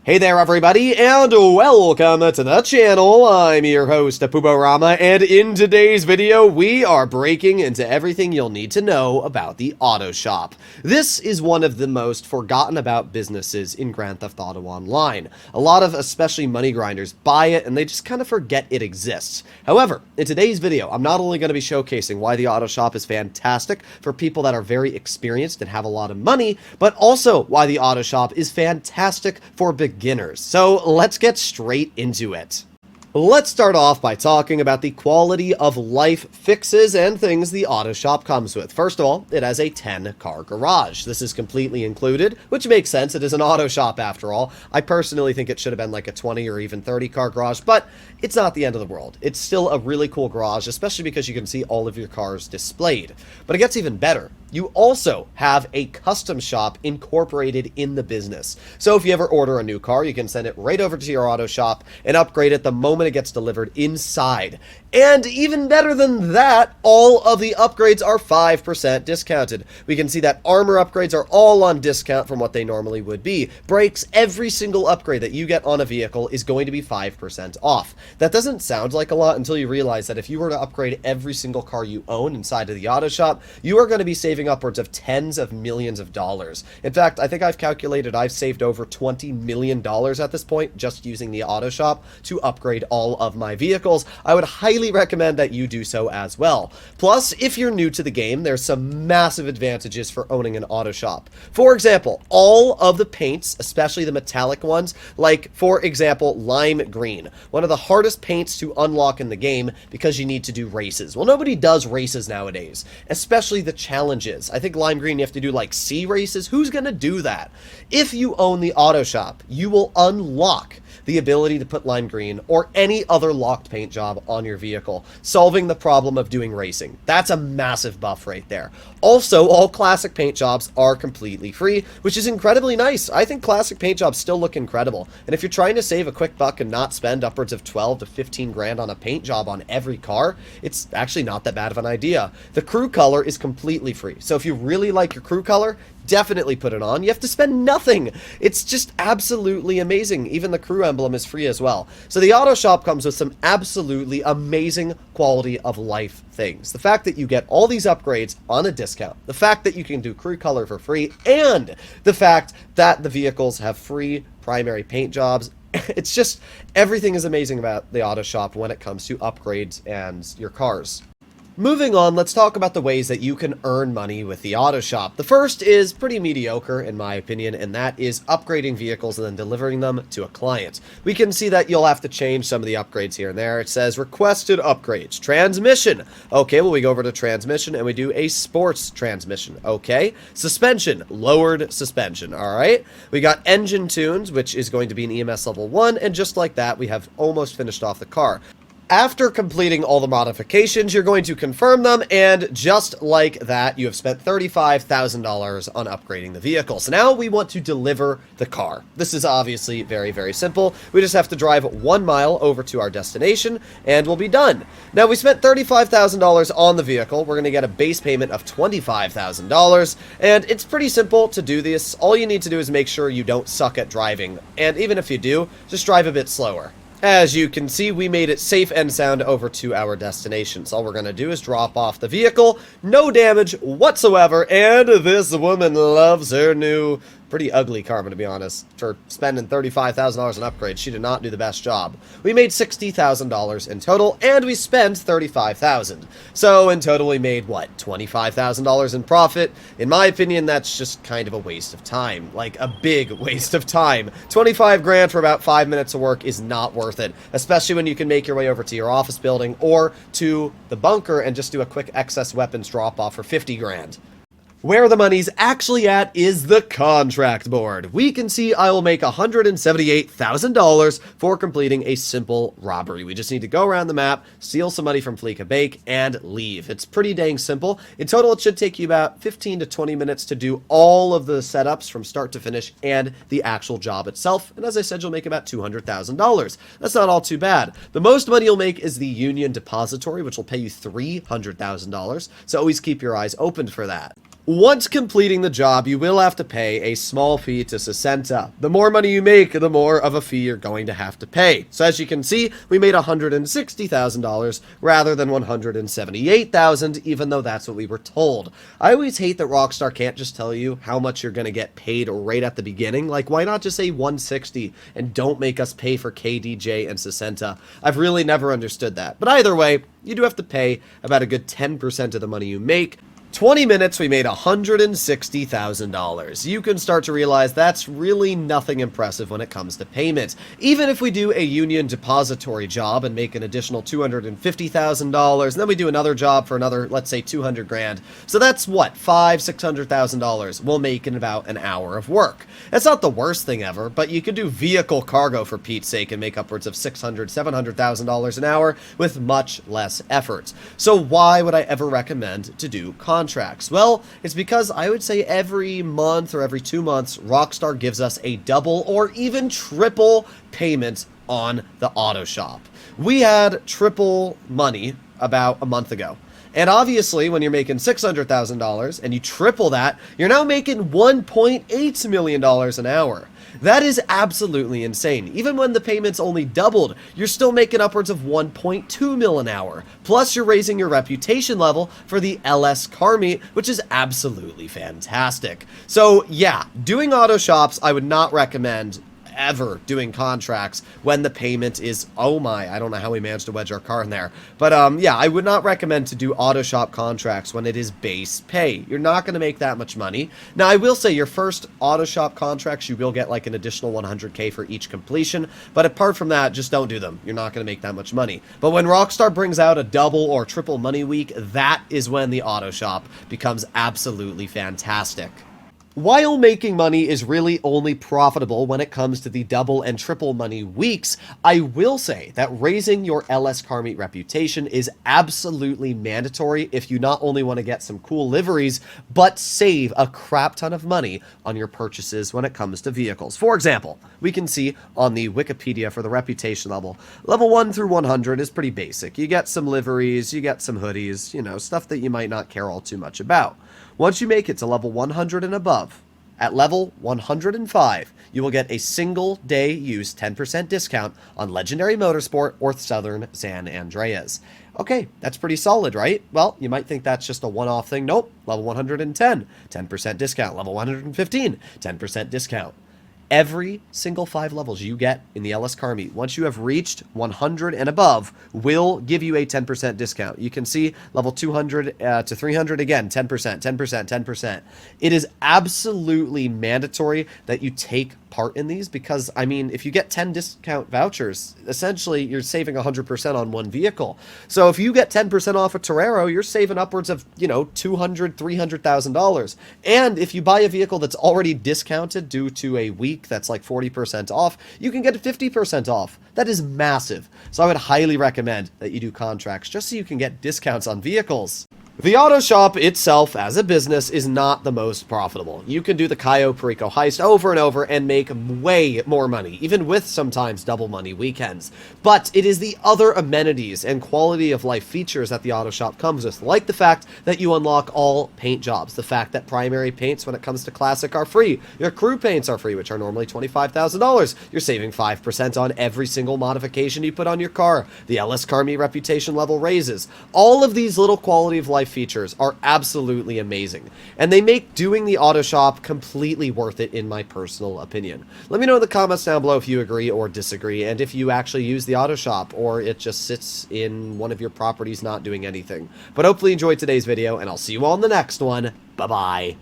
Hey there everybody, and welcome to the channel. I'm your host, Rama, and in today's video, we are breaking into everything you'll need to know about the Autoshop. This is one of the most forgotten about businesses in Grand Theft Auto Online. A lot of especially money grinders buy it, and they just kind of forget it exists. However, in today's video, I'm not only going to be showcasing why the Autoshop is fantastic for people that are very experienced and have a lot of money, but also why the Autoshop is fantastic for beginners. So let's get straight into it. Let's start off by talking about the quality of life fixes and things the Autoshop comes with. First of all, it has a 10-car garage. This is completely included, which makes sense. It is an Autoshop after all. I personally think it should have been like a 20 or even 30-car garage, but it's not the end of the world. It's still a really cool garage, especially because you can see all of your cars displayed. But it gets even better. You also have a custom shop incorporated in the business. So if you ever order a new car, you can send it right over to your auto shop and upgrade it the moment it gets delivered inside. And even better than that, all of the upgrades are 5% discounted. We can see that armor upgrades are all on discount from what they normally would be. Brakes, every single upgrade that you get on a vehicle is going to be 5% off. That doesn't sound like a lot until you realize that if you were to upgrade every single car you own inside of the auto shop, you are going to be saving upwards of tens of millions of dollars. In fact, I think I've calculated I've saved over $20 million at this point just using the auto shop to upgrade all of my vehicles. I would highly recommend that you do so as well. Plus, if you're new to the game, there's some massive advantages for owning an auto shop. For example, all of the paints, especially the metallic ones, like for example, lime green, one of the hardest paints to unlock in the game because you need to do races. Well, nobody does races nowadays, especially the challenges. I think lime green you have to do like C races. Who's gonna do that? If you own the auto shop, you will unlock the ability to put lime green or any other locked paint job on your vehicle, solving the problem of doing racing. That's a massive buff right there. Also, all classic paint jobs are completely free, which is incredibly nice. I think classic paint jobs still look incredible. And if you're trying to save a quick buck and not spend upwards of 12 to 15 grand on a paint job on every car, it's actually not that bad of an idea. The crew color is completely free. So if you really like your crew color, definitely put it on. You have to spend nothing. It's just absolutely amazing. Even the crew emblem is free as well. So the auto shop comes with some absolutely amazing quality of life things. The fact that you get all these upgrades on a discount, the fact that you can do crew color for free, and the fact that the vehicles have free primary paint jobs. It's just, everything is amazing about the auto shop when it comes to upgrades and your cars. Moving on, let's talk about the ways that you can earn money with the auto shop. The first is pretty mediocre in my opinion, and that is upgrading vehicles and then delivering them to a client. We can see that you'll have to change some of the upgrades here and there. It says requested upgrades. Transmission. Okay, well we go over to transmission and we do a sports transmission. Okay. Suspension. Lowered suspension. Alright. We got engine tunes, which is going to be an EMS level 1, and just like that we have almost finished off the car. After completing all the modifications, you're going to confirm them, and just like that, you have spent $35,000 on upgrading the vehicle. So now we want to deliver the car. This is obviously very, very simple. We just have to drive 1 mile over to our destination, and we'll be done. Now, we spent $35,000 on the vehicle. We're going to get a base payment of $25,000, and it's pretty simple to do this. All you need to do is make sure you don't suck at driving, and even if you do, just drive a bit slower. As you can see, we made it safe and sound over to our destination. So all we're going to do is drop off the vehicle, no damage whatsoever, and this woman loves her new, pretty ugly Karma, to be honest. For spending $35,000 on upgrades, she did not do the best job. We made $60,000 in total, and we spent $35,000. So in total, we made, what, $25,000 in profit? In my opinion, that's just kind of a waste of time. Like, a big waste of time. 25 grand for about 5 minutes of work is not worth it, especially when you can make your way over to your office building or to the bunker and just do a quick excess weapons drop-off for 50 grand. Where the money's actually at is the contract board. We can see I will make $178,000 for completing a simple robbery. We just need to go around the map, steal some money from Fleeka Bake, and leave. It's pretty dang simple. In total, it should take you about 15 to 20 minutes to do all of the setups from start to finish and the actual job itself. And as I said, you'll make about $200,000. That's not all too bad. The most money you'll make is the Union Depository, which will pay you $300,000. So always keep your eyes open for that. Once completing the job, you will have to pay a small fee to Sesenta. The more money you make, the more of a fee you're going to have to pay. So as you can see, we made $160,000 rather than $178,000, even though that's what we were told. I always hate that Rockstar can't just tell you how much you're going to get paid right at the beginning. Like, why not just say 160 and don't make us pay for KDJ and Sesenta? I've really never understood that. But either way, you do have to pay about a good 10% of the money you make. 20 minutes, we made $160,000. You can start to realize that's really nothing impressive when it comes to payment. Even if we do a union depository job and make an additional $250,000, and then we do another job for another, let's say, 200 grand. So that's what, $600,000 we'll make in about an hour of work. It's not the worst thing ever, but you could do vehicle cargo for Pete's sake and make upwards of $600,000, $700,000 an hour with much less effort. So why would I ever recommend to do contracts? Well, it's because I would say every month or every 2 months, Rockstar gives us a double or even triple payment on the Autoshop. We had triple money about a month ago. And obviously, when you're making $600,000 and you triple that, you're now making $1.8 million an hour. That is absolutely insane. Even when the payments only doubled, you're still making upwards of 1.2 mil an hour. Plus, you're raising your reputation level for the LS car meet, which is absolutely fantastic. So yeah, doing auto shops, I would not recommend ever doing contracts when the payment is, oh my, I don't know how we managed to wedge our car in there. But yeah, I would not recommend to do auto shop contracts when it is base pay. You're not going to make that much money. Now, I will say your first auto shop contracts, you will get like an additional 100K for each completion. But apart from that, just don't do them. You're not going to make that much money. But when Rockstar brings out a double or triple money week, that is when the auto shop becomes absolutely fantastic. While making money is really only profitable when it comes to the double and triple money weeks, I will say that raising your LS car meet reputation is absolutely mandatory if you not only want to get some cool liveries, but save a crap ton of money on your purchases when it comes to vehicles. For example, we can see on the Wikipedia for the reputation level, level 1 through 100 is pretty basic. You get some liveries, you get some hoodies, you know, stuff that you might not care all too much about. Once you make it to level 100 and above, at level 105, you will get a single day use 10% discount on Legendary Motorsport or Southern San Andreas. Okay, that's pretty solid, right? Well, you might think that's just a one-off thing. Nope, level 110, 10% discount. Level 115, 10% discount. Every single 5 levels you get in the LS car meet, once you have reached 100 and above, will give you a 10% discount. You can see level 200 to 300 again, 10%, 10%, 10%. It is absolutely mandatory that you take part in these because, I mean, if you get 10 discount vouchers, essentially you're saving 100% on one vehicle. So if you get 10% off a Torero, you're saving upwards of, you know, $200,000, $300,000. And if you buy a vehicle that's already discounted due to a week that's like 40% off, you can get 50% off. That is massive. So I would highly recommend that you do contracts just so you can get discounts on vehicles. The auto shop itself as a business is not the most profitable. You can do the Cayo Perico heist over and over and make way more money, even with sometimes double money weekends. But it is the other amenities and quality of life features that the auto shop comes with, like the fact that you unlock all paint jobs, the fact that primary paints when it comes to classic are free, your crew paints are free, which are normally $25,000. You're saving 5% on every single modification you put on your car. The LS Car Meet reputation level raises. All of these little quality of life features are absolutely amazing, and they make doing the auto shop completely worth it in my personal opinion. Let me know in the comments down below if you agree or disagree, and if you actually use the auto shop or it just sits in one of your properties not doing anything. But hopefully you enjoyed today's video, and I'll see you all in the next one. Bye bye.